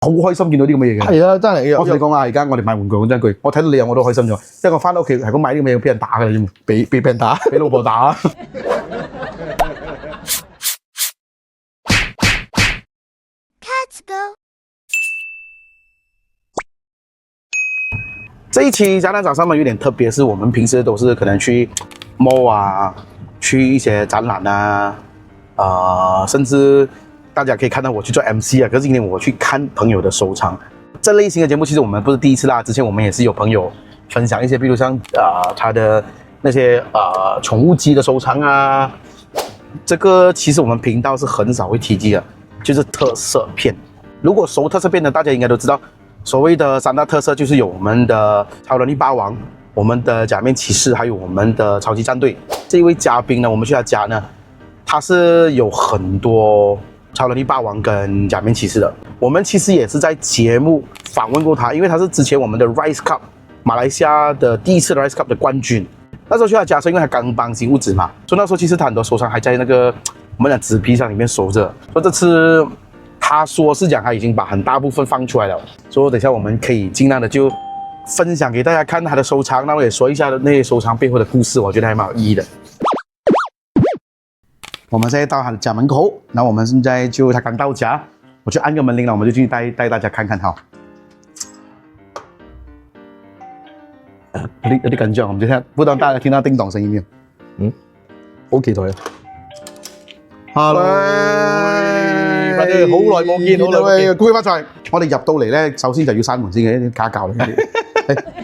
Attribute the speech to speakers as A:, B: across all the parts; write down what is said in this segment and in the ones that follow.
A: 好開心見到啲咁嘅嘢嘅。
B: 係啊，真係。
A: 我同你講啊，而家我哋買玩具講真句，我睇到你有我都開心咗，因為我翻到屋企係咁買啲咁嘅嘢俾人打㗎啫嘛，俾人打，俾老婆打。
C: Let's go。
A: 這一期展覽早上面有點特別，是我們平時都是可能去 mall 啊，去一些展覽啊，甚至大家可以看到我去做 MC 啊，可是今天我去看朋友的收藏。這類型的節目其實我們不是第一次啦，之前我們也是有朋友分享一些，比如像他的那些寵物雞的收藏啊，這個其實我們頻道是很少會提及的，就是特色片。如果收特色片的，大家應該都知道。所謂的三大特色就是有我們的超能力霸王、我們的假面騎士，還有我們的超級戰隊。這一位嘉賓呢，我們去他家呢，他是有很多超能力霸王跟假面騎士的。我們其實也是在節目訪問過他，因為他是之前我們的 Rise Cup 馬來西亞的第一次 Rise Cup 的冠軍。那時候去他家，是因為他剛搬新屋子嘛，所以那時候其實他很多收藏還在那個我們的紙皮箱裡面收着。所以這次他說是講他已經把很大部分放出來了，所以等一下我們可以盡量的就分享給大家看他的收藏，然後也說一下那些收藏背後的故事，我覺得還蠻有意義的。我們現在到他的家門口，然後我們現在就他剛到家，我就按個門鈴了，我們就進去帶大家看看哈。有啲緊張，我們就聽，不知道大家聽到叮當聲音沒有？嗯，好期待啊 ！Hello。
B: 好耐冇見，好耐冇見，
A: 恭喜發財！我哋入到嚟咧，首先就要閂門先嘅，啲家教嚟嘅。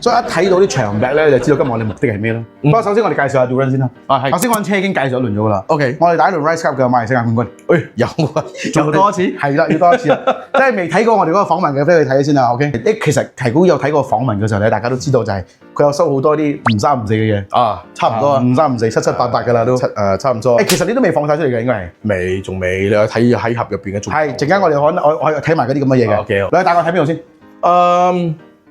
A: 所以一睇到啲牆壁咧，就知道今日我哋目的係咩咯。不過首先我哋介紹下 Duran 先啦。
B: 係。
A: 頭先我車已經介紹一輪咗噶啦。
B: OK，
A: 我哋第一輪 Rise Cup 嘅馬來西亞冠軍。有啊，
B: 做多一次。
A: 係啦，要多一次啦。即係未睇過我哋嗰個訪問嘅，俾你睇先啦。OK。其實提估有睇過訪問嘅時候咧，大家都知道就係佢有收好多啲唔三唔四嘅嘢。
B: 啊，差唔多啊，
A: 唔三唔四，七七八八噶啦都。
B: 差唔多。
A: 其實你都未放晒出嚟嘅，應該係。
B: 未，仲未。你去睇喺盒入邊嘅仲。
A: 係，陣間我哋我睇埋嗰啲咁嘅嘢嘅。
B: OK。
A: 你帶我睇邊度先？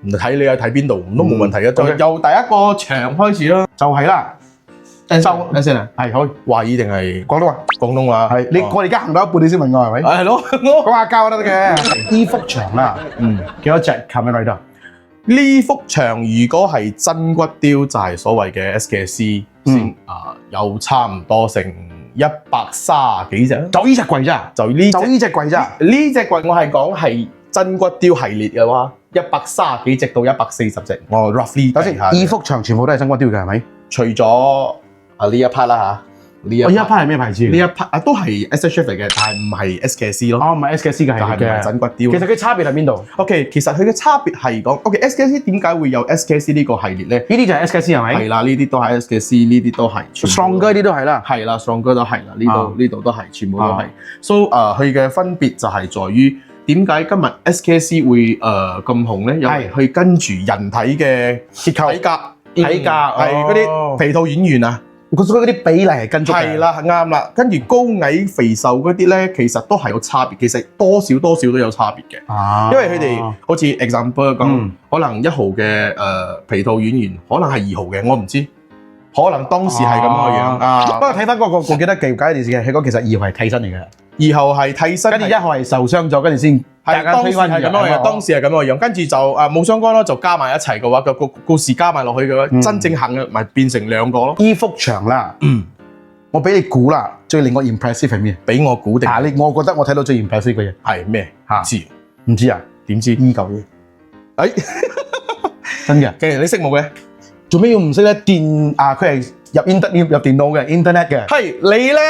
B: 睇你去睇邊度都冇問題嘅，就由第一個場開始啦，
A: 就係啦。
B: 等先啊，
A: 係好
B: 華語定係
A: 廣東話？
B: 廣東話
A: 係。我哋而家行到一半，你先問我係咪？
B: 係咯，
A: 講下交得嘅。呢幅牆啦，幾多隻 Kamen Rider？
B: 呢幅牆如果係真骨雕，就係所謂嘅 SKC 先有差唔多成130幾隻。
A: 就呢隻櫃咋？
B: 就呢
A: 隻櫃咋？
B: 呢隻櫃我係講係真骨雕系列嘅話，130幾隻到140隻。我 roughly
A: 等先，呢幅牆全部都係真骨雕嘅係咪？
B: 除咗呢一 part 啦嚇。呢一
A: part 係咩牌子？
B: 呢一 part 都係 SHF 嚟嘅，但係唔係 SKC 咯。
A: 哦，唔係 SKC 嘅，
B: 係嘅真骨雕。
A: 其實佢差別喺邊度
B: ？OK， 其實佢嘅差別係講 ，OK，SKC 點解會有 SKC 呢個系列咧？
A: 呢啲就係 SKC 係咪？
B: 係啦，呢啲都係 SKC， 呢啲都係。
A: Stronger 呢啲都係啦。
B: 係啦 ，Stronger 都係啦，呢度都係，全部都係。So 佢嘅分別就係在於點解今日 SKC 會咁紅咧？係去跟住人體嘅結構、體格係嗰啲皮套演員啊。
A: 嗰啲比例係跟足嘅。
B: 係啦，啱啦。跟住高矮肥瘦嗰啲咧，其實都係有差別。其實多少都有差別嘅。因為佢哋好似 example 講，可能1號嘅皮套演員，可能係2號嘅，我唔知。可能當時係咁嘅樣。
A: 不過睇翻嗰個，我記得記唔記得電視嘅，佢講其實2號係替身嚟嘅。
B: 2號係替身，
A: 跟住1號係受傷咗，跟住先。
B: 係當時係咁樣樣，當時係咁樣樣，跟住就冇相干咯，就加埋一齊嘅話，個故事加埋落去嘅話，真正行嘅咪變成2個咯。
A: 呢幅牆啦，我俾你估啦，最令我 impressive 係咩？
B: 俾我估定。
A: 我覺得我睇到最 impressive 嘅嘢係
B: 咩？
A: 唔知啊？點知？呢嚿嘢，真嘅。
B: 既然你識冇嘅，
A: 做咩要唔識咧？佢係入電腦嘅 internet 嘅。
B: 係你咧，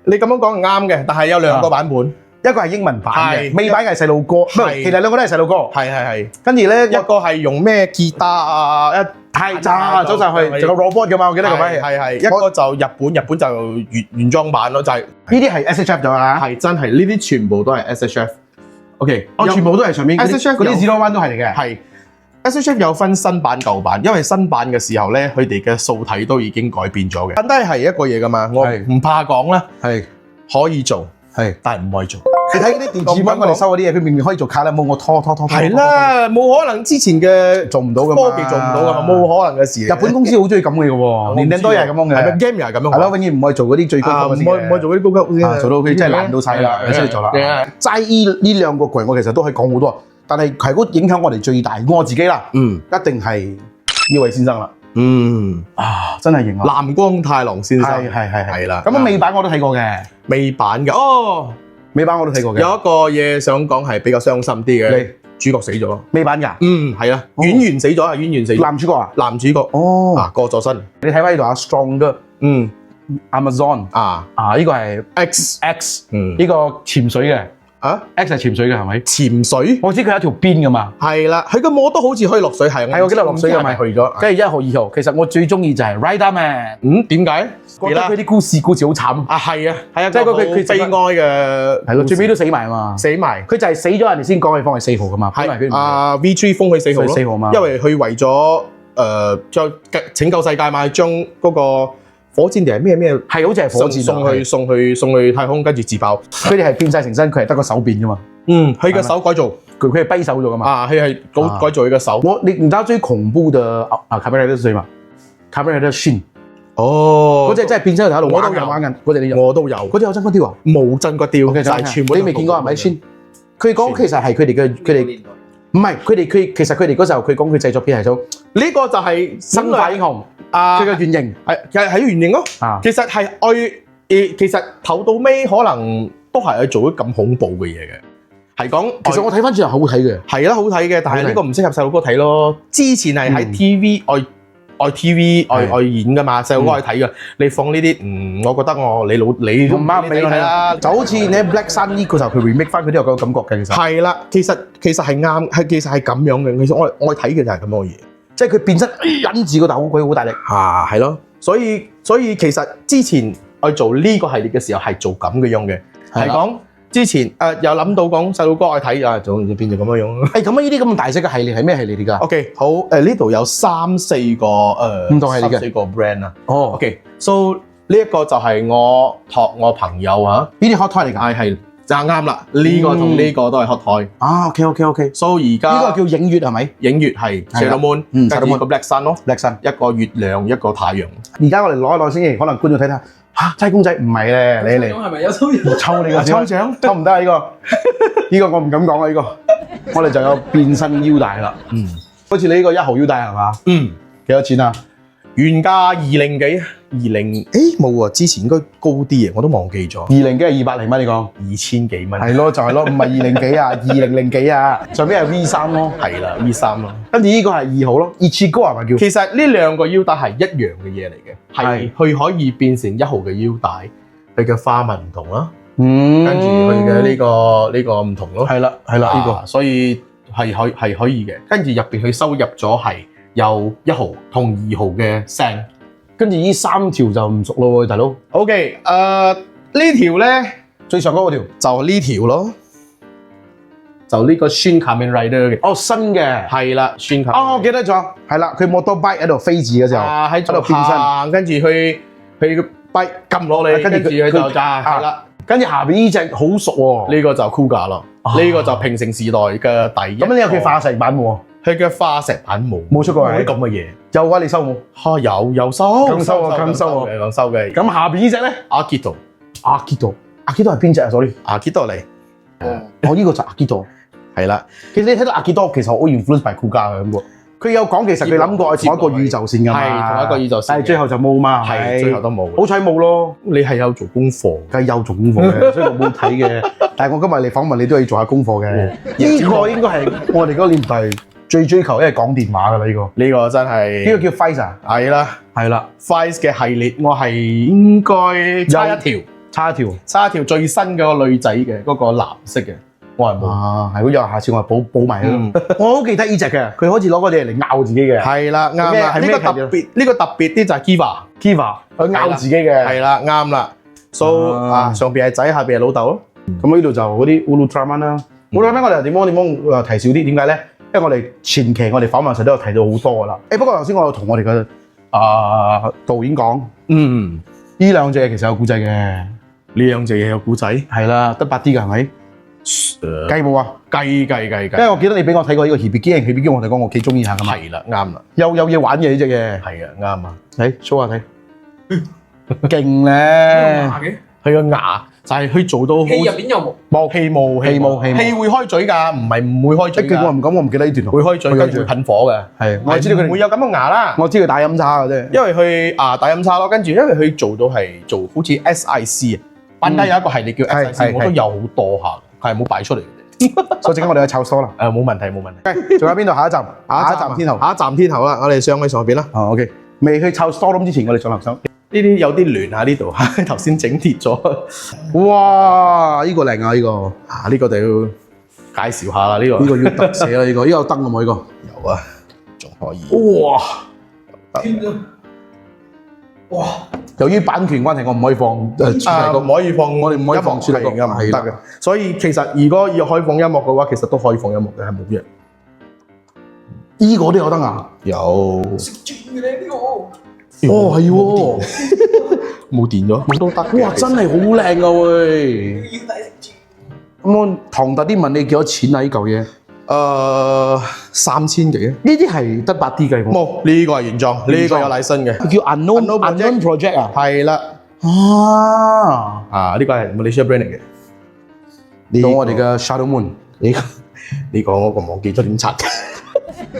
B: 你咁樣講係啱嘅，但係有2個版本。
A: 一個係英文版嘅，美版嘅係細路哥，其實2個都係細路哥。
B: 係。
A: 跟住咧，
B: 一個係用咩吉他啊，
A: 走上去，仲有 robot 㗎嘛，我記得咁樣。
B: 係。一個就日本就原裝版咯，就係
A: 呢啲係 SHF 咗啦。
B: 係真係呢啲全部都係 SHF。OK，
A: 全部都係上面 SHF 嗰啲 Zero One 都係嚟嘅。
B: 係 SHF 有分新版舊版，因為新版嘅時候咧，佢哋嘅素體都已經改變咗嘅。真係一個嘢㗎嘛，我唔怕講啦，係可以做。但係唔可以做。
A: 你睇嗰啲電子版我哋收嗰啲嘢，佢明明可以做卡啦，冇我拖。
B: 係啦，冇可能之前嘅
A: 做唔到噶嘛，
B: 科技做唔到噶嘛，冇可能嘅事。
A: 日本公司好中意咁嘅喎，年齡多又係咁樣嘅。
B: 係咪 game 又係咁樣？
A: 係咯，永遠唔可以做嗰啲最高級嘅先嘅。
B: 唔可以做嗰啲高級嘅，
A: 做到佢真係爛到晒啦，你先去做啦。齋呢兩個櫃，我其實都可以講好多，但係係嗰影響我哋最大，我自己啦，一定係呢位先生啦。真係型啊！
B: 南光太郎先生
A: 係
B: 啦。
A: 咁美版我都睇過嘅，
B: 美版嘅哦，
A: 美版我都睇過嘅。
B: 有一個嘢想講係比較傷心啲嘅，主角死咗。
A: 美版㗎？
B: 係啊，演員死咗啊，演員死咗。男主角啊？男主角過咗身。
A: 你睇翻呢度啊 ，Stronger，Amazon 呢個係 X，呢個潛水嘅。X 係潛水嘅係咪？潛水，我知佢有一條邊噶嘛。係啦，佢個摩都好似可以落水，係我記得落水嘅咪去咗。跟住1號、2號，其實我最中意就係 Rider Man。點解？覺得佢啲故事好慘啊！係啊，即係佢悲哀嘅。係咯，最尾都死埋嘛。死埋，佢就係死咗人哋先講佢放去4號噶嘛。係V3 封去4號嘛。因為佢為咗將拯救世界嘛，將嗰個火箭定係咩？係好似係火箭送去太空，跟住自爆。佢哋係變晒成身，佢係得個手變噶嘛。佢嘅手改造，佢係跛手咗噶嘛。佢係改造佢嘅手。你知道最恐怖的卡梅拉德是誰嘛？卡梅拉德Shin。嗰隻真係變身喺度玩緊，嗰隻你有？我都有。嗰隻有真骨雕啊？冇真骨雕，就係全部。你未見過係咪Shin？佢講其實係佢哋唔係佢哋其實佢哋嗰時候佢講佢製作片係做呢個就係生化英雄。佢嘅原型係原型咯，其實係其實頭到尾可能都係去做啲咁恐怖嘅嘢嘅，係講其實我睇翻轉係好睇嘅，係啦好睇嘅，但係呢個唔適合細路哥睇咯。之前係喺 TV 愛演噶嘛，細路哥去睇嘅。你放呢啲我覺得你都唔啱你睇啦。就好似你 Black Sun 呢個時候佢 remake 翻佢都有個感覺嘅，其實係啦，其實係啱，其實係咁樣嘅。其實我睇嘅就係咁樣嘅嘢。即係佢變身忍住個頭，佢好大力係咯，所以其實之前我做呢個系列嘅時候係做咁嘅樣嘅，係講之前有諗到講細路哥去睇就變成咁樣樣。咁呢啲咁大隻嘅系列係咩系列嚟㗎？OK， 好呢度有3-4個唔同系列嘅3-4個 brand 啊。OK，so 呢一個就係我託我朋友呢啲 hot toy 嚟㗎，係。就啱啦，呢個同呢個都係 hot toy。OK。So 而家呢個叫影月係咪？影月係 Shadow Moon，跟住個 Black Sun 咯 ，Black Sun 一個月亮一個太陽。而家我哋攞一攞先，可能觀眾睇睇猜公仔唔係咧，你嚟。係咪有抽獎？抽你個抽獎，抽唔得啊！呢個呢個我唔敢講啊！呢個我哋就有變身腰帶啦。好似你呢個1號腰帶係嘛？幾多錢啊？原價200幾，20冇啊！之前應該高啲嘅，我都忘記咗。200幾係200零蚊，你講2000幾蚊。係咯，就係咯，唔係200幾啊，2000幾啊。上邊係 V3咯，係啦 V3咯。跟住呢個係2號咯，Ichigo係咪叫？其實呢兩個腰帶係一樣嘅嘢嚟嘅，係佢可以變成1號嘅腰帶，佢嘅花紋唔同啦。跟住佢嘅呢個唔同咯。係啦，呢個，所以係可以嘅。跟住入邊佢收入咗係。有1號同2號嘅聲，跟住呢3條就唔熟咯喎，大佬。OK， 呢條咧最上嗰個條就呢條咯，就呢個 Shin Kamen Rider 嘅。新嘅係啦，Shin Kamen。我記得咗，係啦，佢 motorbike 喺度飛住嘅時候，喺度變身，跟住佢個 bike 撳落嚟，跟住佢就係啦。跟住下邊呢隻好熟喎，呢個就 Kuga 咯，呢個就平成時代嘅第一。咁你有佢化石版喎？佢嘅化石版冇出過啲咁嘅嘢，有啊？你收冇？有收，更收嘅。咁下邊呢隻咧？Akito 係邊隻啊？Sorry，Akito嚟。我呢個就 Akito，係啦。其實你睇到 Akito，其實好 influence by Kuga 嘅咁喎。佢有講其實佢諗過係同一個宇宙線㗎嘛，係同一個宇宙線，但係最後就冇嘛，係最後都冇。好彩冇咯。你係有做功課，梗係有做功課嘅，所以我冇睇嘅。但係我今日嚟訪問你都要做下功課嘅。呢個應該係我哋嗰個年代最追求，因為講電話㗎啦，呢個真係呢個叫 Fice 啊，係啦 Fice 嘅系列，我係應該差一條最新嘅個女仔嘅嗰個藍色嘅，我係冇。係好，有下次我係補埋咯。我好記得呢隻嘅，佢好似攞嗰隻嚟咬自己嘅。係啦，啱啦。呢個特別啲就係 Kiva，佢咬自己嘅。係啦，啱啦。So 上邊係仔，下邊係老豆咯。咁呢度就嗰啲 Ultraman 啦。Ultraman我哋點樣提少啲？點解咧？因為我哋前期我哋訪問時都有提到好多噶啦。不過頭先我有同我哋嘅導演講，呢兩隻其實有故仔嘅。呢兩隻嘢有故仔，係啦，得8啲嘅係咪？計冇啊？
B: 計，
A: 因為我記得你俾我睇過呢個 Hibiki，我哋講我幾中意下噶嘛。
B: 係啦，啱啦，
A: 有嘢玩嘅呢隻嘢。
B: 係啊，啱啊。
A: 睇 show 下睇，勁咧！
B: 佢個牙就係佢做到好。
D: 戲入邊有冇？
B: 冇氣霧，氣會開嘴㗎，唔係唔會開嘴㗎。
A: 我唔敢，我唔記得呢段。
B: 會開嘴，跟住會噴火嘅。
A: 係，我知道佢
B: 唔會有咁嘅牙啦。
A: 我知佢打飲茶嘅啫。
B: 因為佢打飲茶咯，跟住因為佢做到係做好似 SIC 啊，班家有一個系列叫 SIC，我都有好多下，係冇擺出嚟嘅。
A: 所以陣間我哋去炒疏啦。
B: 冇問題冇問題。
A: 仲有邊度？下一站，下一站天后。
B: 下一站天后啦，我哋上去上邊啦。
A: 哦，OK，未去炒 storeroom 之前，我哋上樓上。
B: 呢啲有啲亂啊呢度，頭先整跌咗。
A: 哇！呢個靚啊，呢個
B: 呢個就要介紹下啦，呢個
A: 呢個要特寫啦，呢個有燈嘅冇呢個？
B: 有啊，仲可以。
A: 哇！
D: 哇！
A: 由於版權關係，我唔可以放
B: 唔可以放，
A: 我哋唔可以放主題曲
B: 㗎，唔得嘅。所以其實如果要開放音樂嘅話，其實都可以放音樂嘅，係冇嘢。
A: 呢個都有燈啊？
B: 有。
D: 識轉嘅咧呢個。
A: 哦，係喎，
B: 冇電咗，都得。
A: 哇，真係好靚啊喂！咁我唐突啲問你幾多錢啊？呢嚿嘢
B: 3000幾啊？
A: 呢啲係得8D 嘅
B: 冇，呢個係原裝，呢個有禮新嘅，
A: 叫 Unknown Project 啊？
B: 係啦。呢個係 Malaysia brand 嚟嘅。
A: 到我哋嘅 Shadow Moon，
B: 呢個我忘記咗點拆，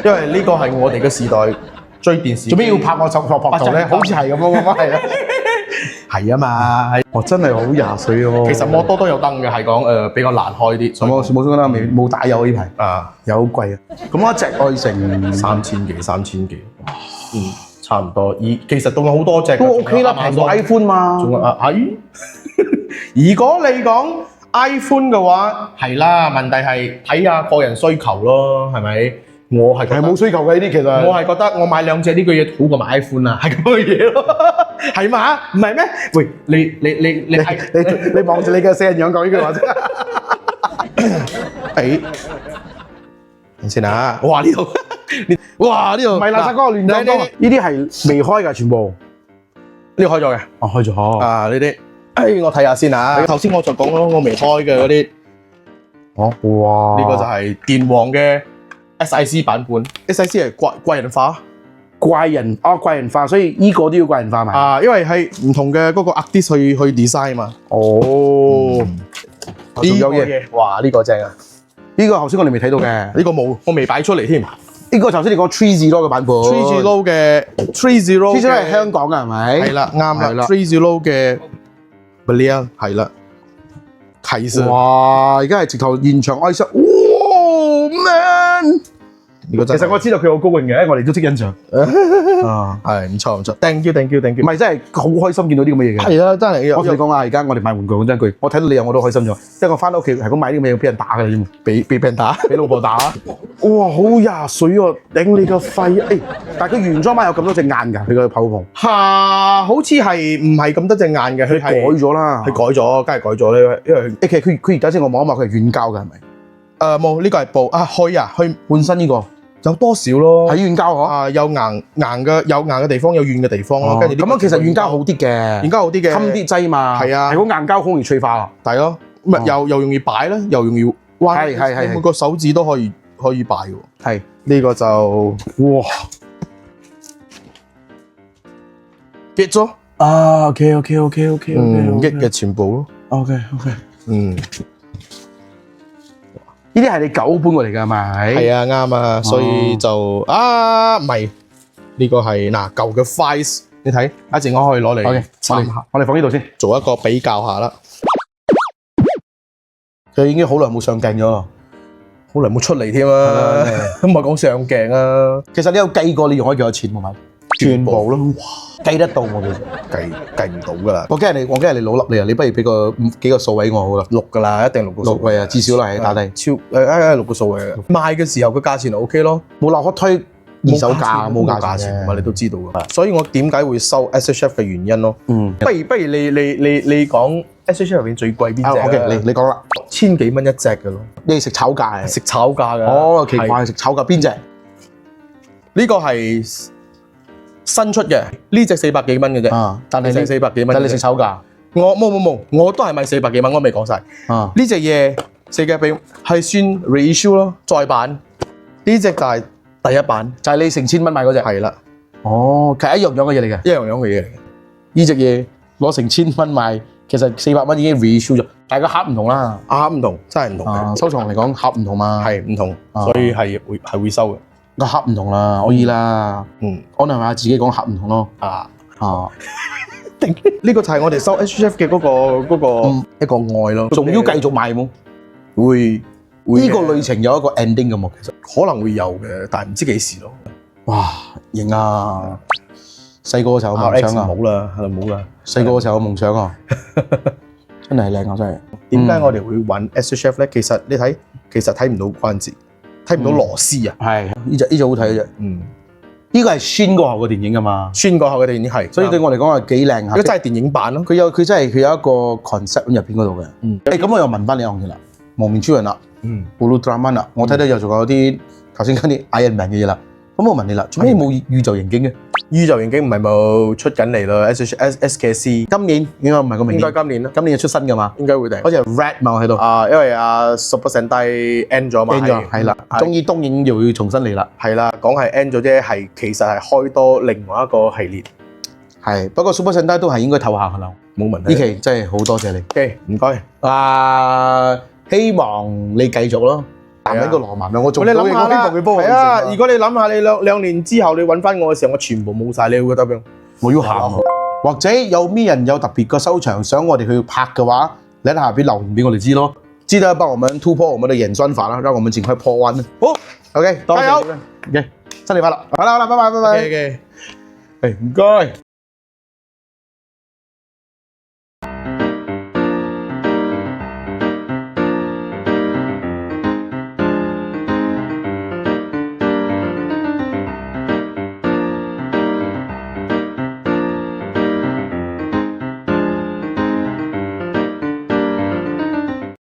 B: 因為呢個係我哋嘅時代。追電視做
A: 咩要拍我膊頭咧？好似係咁樣係啊，
B: 係啊嘛，
A: 我真係好廿歲喎。
B: 其實摩多都有燈嘅，係講比較難開啲。
A: 冇錯啦，冇打油呢排有好貴啊。咁我一隻愛成
B: 3000幾，差唔多。其實仲有好多隻
A: 都 OK 啦，平過 iPhone 嘛。
B: 係。如果你講 iPhone 嘅話，係啦，問題係睇下個人需求咯，係咪？我係
A: 冇需求嘅呢啲，其實
B: 我係覺得我買兩隻呢個嘢好過買 iPhone 啊，係咁嘅嘢咯，係嘛？唔係咩？喂，你
A: 望住你嘅死人樣講呢句話啫。
B: 等先啊！哇呢度，哇呢度，
A: 唔係垃圾哥亂講多，呢啲係未開㗎，全部
B: 呢個開咗嘅，
A: 開咗
B: 呢啲，我睇下先啊。頭先我就講咗我未開嘅嗰啲，
A: 哇！
B: 呢個就係電王嘅。SIC 版本 ，SIC 係貴人化，
A: 貴人化，所以呢個都要貴人化埋。
B: 因為係唔同嘅嗰個 artist 去 design 嘛。仲有嘢，哇！呢個正啊！
A: 呢個頭先我哋未睇到嘅，
B: 呢個冇，我未擺出嚟添。
A: 呢個頭先你講 Three Zero 嘅版本
B: ，Three Zero 嘅 Three Zero
A: 係香港嘅係咪？
B: 係啦，啱啦。Three Zero 嘅 Brilliant 係啦，提示。
A: 哇！而家係直頭現場愛室，哇 man！其實我知道佢好高興嘅，我哋都識欣賞。
B: 係唔錯唔錯 ，thank you。
A: 唔係真係好開心見到啲咁嘅嘢嘅。
B: 係啊，真係。
A: 我同你講啊，而家我哋買玩具講真句，我睇到你我都開心咗。因為我翻到屋企係咁買啲咁嘅嘢，俾人打嘅啫嘛，俾人打，俾老婆打。哇，好廿歲喎，頂你個肺！但係佢原裝版有咁多隻眼㗎，佢個泡泡。
B: 好似係唔係咁多隻眼嘅？佢
A: 改咗啦，
B: 佢改咗，梗係改咗咧。因為
A: 其實佢而家先我望一望，佢係軟膠㗎係咪？
B: 冇，呢個係布啊，去
A: 換身呢個。
B: 有多少咯？
A: 係軟膠嗬？
B: 有硬嘅地方，有軟嘅地方咯。跟住
A: 咁樣其實軟膠好啲嘅，
B: 軟膠好啲嘅，
A: 襟啲劑嘛。係啊，係嗰硬膠好容易脆化啊。
B: 係咯，又容易擺啦，又容易彎。係每個手指都可以擺嘅。
A: 係
B: 呢個就哇，get 咗
A: OK，
B: 益嘅全部咯。
A: OK，呢啲係你舊搬過嚟㗎係咪？
B: 係啊，啱啊，所以就唔係呢個係舊嘅 Vice，你睇一陣我可以攞嚟參考，
A: 我哋放呢度先，
B: 做一個比較下啦。
A: 佢已經好耐冇上鏡咗咯，
B: 好耐冇出嚟添啊，唔係講上鏡啊。
A: 其實你有計過你用咗幾多錢冇買？全部咯，計得到我哋
B: 計唔到㗎啦。
A: 我驚你老笠你啊！你不如俾幾個數位我好啦
B: ，6㗎啦，一定6個數
A: 位啊，至少啦係打低
B: 6個數位啊。賣嘅時候個價錢就 OK 咯，
A: 冇立刻推二手價，冇價錢，
B: 你都知道㗎。所以我點解會收 SHF 嘅原因咯。不如你講 SHF 入邊最貴邊隻
A: ？OK，你講啦
B: ，1000幾蚊一隻㗎咯。
A: 你食炒價嘅？
B: 食炒價㗎。
A: 哦，奇怪，食炒價邊隻？
B: 呢個係新出嘅，呢隻400幾蚊嘅啫。
A: 但係
B: 400幾蚊。
A: 但係你食炒價？
B: 我冇，我都係買400幾蚊，我未講晒。
A: 呢
B: 隻嘢世界盃係算 reissue 咯，再版。呢只就係第一版，
A: 就係你成千蚊買嗰隻。
B: 係啦，
A: 哦，其實一樣樣嘅嘢嚟嘅。
B: 一樣樣嘅嘢嚟嘅。
A: 呢隻嘢攞成千蚊賣，其實400蚊已經 reissue 咗，但係個盒唔同啦。
B: 盒唔同，真係唔同嘅。
A: 收藏嚟講盒唔同嘛，
B: 係唔同，所以係會收嘅。
A: 個盒唔同啦，可以啦。可能係自己講盒唔同咯。
B: 呢個就係我哋收 SHF 嘅嗰個一個愛咯。
A: 仲要繼續賣冇？
B: 會
A: 呢個旅程有一個 ending 嘅冇？其實
B: 可能會有嘅，但係唔知幾時咯。
A: 哇，型啊！細個嘅時候夢想啊，
B: 冇啦，係啦冇啦。
A: 細個嘅時候夢想啊，真係靚啊！真係。
B: 點解我哋會揾 SHF 咧？其實你睇，其實睇唔到關節，睇唔到螺絲啊。
A: 係呢隻好睇嘅啫。呢個係宣過後嘅電影㗎嘛？
B: 宣過後嘅電影係，
A: 所以對我嚟講係幾靚啊！
B: 呢個真係電影版咯。
A: 佢有一個 concept 入邊嗰度嘅。咁我又問翻你一樣嘢啦，蒙面超人啦，Ultraman啦，我睇到又仲有啲頭先嗰啲 Iron Man 嘅嘢啦。咁我問你啦，做咩冇宇宙刑警嘅？
B: 宇宙刑警唔係冇出緊嚟咯 ？SKC
A: 今年應該唔係咁明年，
B: 應該今年啦，
A: 今年就出新㗎嘛？
B: 應該會定。
A: 好似係 Red 嘛喺度。
B: 因為Super Sentai end 咗嘛
A: ，end 咗係啦，終於東映又要重新嚟啦。
B: 係啦，講係 end 咗啫，係其實係開多另外一個系列。
A: 係，不過 Super Sentai 都係應該唞下㗎啦。
B: 冇問題。
A: 呢期真係好多謝你。
B: OK，唔該。
A: 希望你繼續咯。男人個羅曼啊，我做
B: 你諗下啦，係啊！如果你諗下，你兩年之後你揾翻我嘅時候，我全部冇晒，你會覺得點？
A: 我要喊。或者有咩人有特別嘅收場，想我哋去拍嘅話，你喺下邊留言俾我哋知咯。記得幫我們突破我們的演算法啦，讓我們盡快破萬。好 ，OK，多謝你。OK，新年快樂。好啦，拜拜，拜拜。
B: OK，唔該。